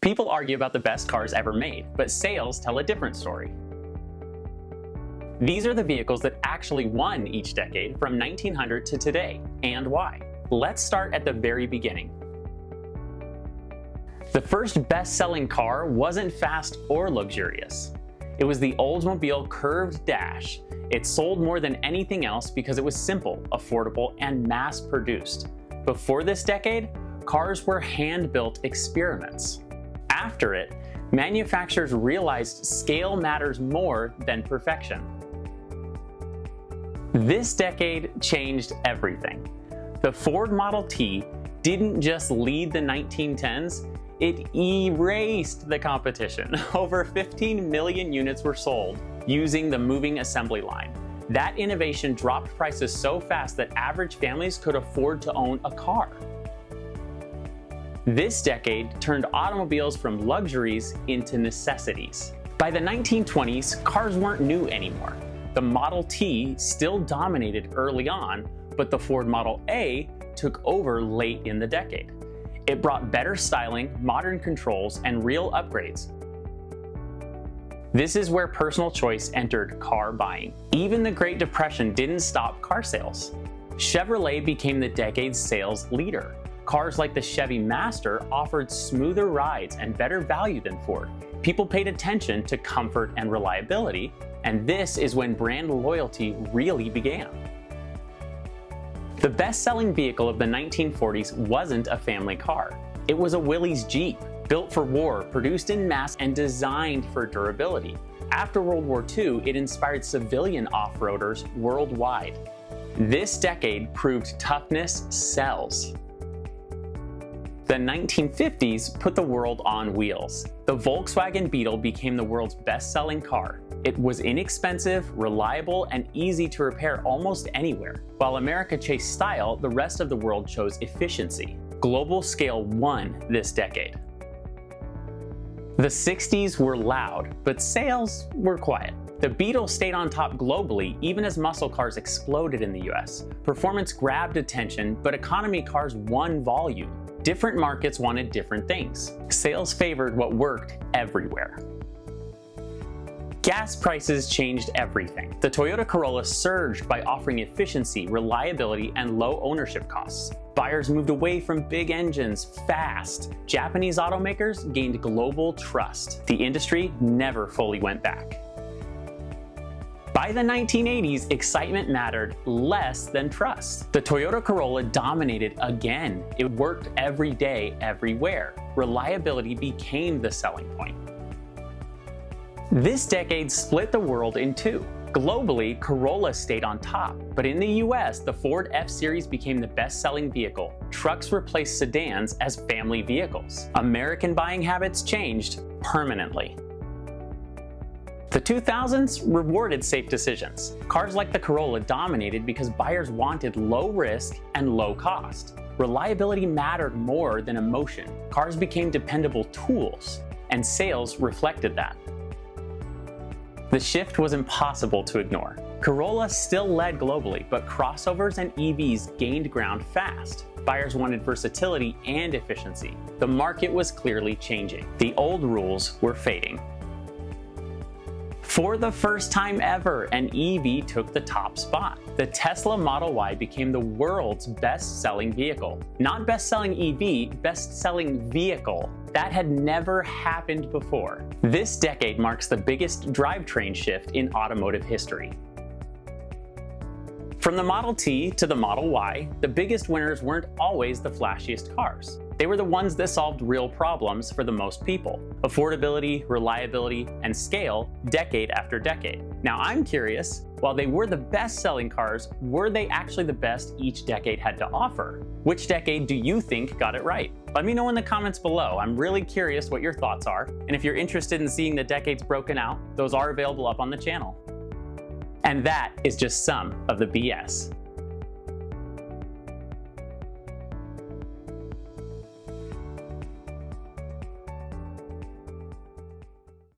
People argue about the best cars ever made, but sales tell a different story. These are the vehicles that actually won each decade from 1900 to today, and why. Let's start at the very beginning. The first best-selling car wasn't fast or luxurious. It was the Oldsmobile curved dash. It sold more than anything else because it was simple, affordable, and mass-produced. Before this decade, cars were hand-built experiments. After it, manufacturers realized scale matters more than perfection. This decade changed everything. The Ford Model T didn't just lead the 1910s, it erased the competition. Over 15 million units were sold using the moving assembly line. That innovation dropped prices so fast that average families could afford to own a car. This decade turned automobiles from luxuries into necessities. By the 1920s, cars weren't new anymore. The Model T still dominated early on, but the Ford Model A took over late in the decade. It brought better styling, modern controls, and real upgrades. This is where personal choice entered car buying. Even the Great Depression didn't stop car sales. Chevrolet became the decade's sales leader. Cars like the Chevy Master offered smoother rides and better value than Ford. People paid attention to comfort and reliability, and this is when brand loyalty really began. The best-selling vehicle of the 1940s wasn't a family car. It was a Willys Jeep, built for war, produced in mass, and designed for durability. After World War II, it inspired civilian off-roaders worldwide. This decade proved toughness sells. The 1950s put the world on wheels. The Volkswagen Beetle became the world's best-selling car. It was inexpensive, reliable, and easy to repair almost anywhere. While America chased style, the rest of the world chose efficiency. Global scale won this decade. The 60s were loud, but sales were quiet. The Beetle stayed on top globally even as muscle cars exploded in the US. Performance grabbed attention, but economy cars won volume. Different markets wanted different things. Sales favored what worked everywhere. Gas prices changed everything. The Toyota Corolla surged by offering efficiency, reliability, and low ownership costs. Buyers moved away from big engines fast. Japanese automakers gained global trust. The industry never fully went back. By the 1980s, excitement mattered less than trust. The Toyota Corolla dominated again. It worked every day, everywhere. Reliability became the selling point. This decade split the world in two. Globally, Corolla stayed on top, but in the US, the Ford F-Series became the best-selling vehicle. Trucks replaced sedans as family vehicles. American buying habits changed permanently. The 2000s rewarded safe decisions. Cars like the Corolla dominated because buyers wanted low risk and low cost. Reliability mattered more than emotion. Cars became dependable tools, and sales reflected that. The shift was impossible to ignore. Corolla still led globally, but crossovers and EVs gained ground fast. Buyers wanted versatility and efficiency. The market was clearly changing. The old rules were fading. For the first time ever, an EV took the top spot. The Tesla Model Y became the world's best-selling vehicle. Not best-selling EV, best-selling vehicle. That had never happened before. This decade marks the biggest drivetrain shift in automotive history. From the Model T to the Model Y, the biggest winners weren't always the flashiest cars. They were the ones that solved real problems for the most people. Affordability, reliability, and scale decade after decade. Now I'm curious, while they were the best-selling cars, were they actually the best each decade had to offer? Which decade do you think got it right? Let me know in the comments below. I'm really curious what your thoughts are, and if you're interested in seeing the decades broken out, those are available up on the channel. And that is just some of the BS.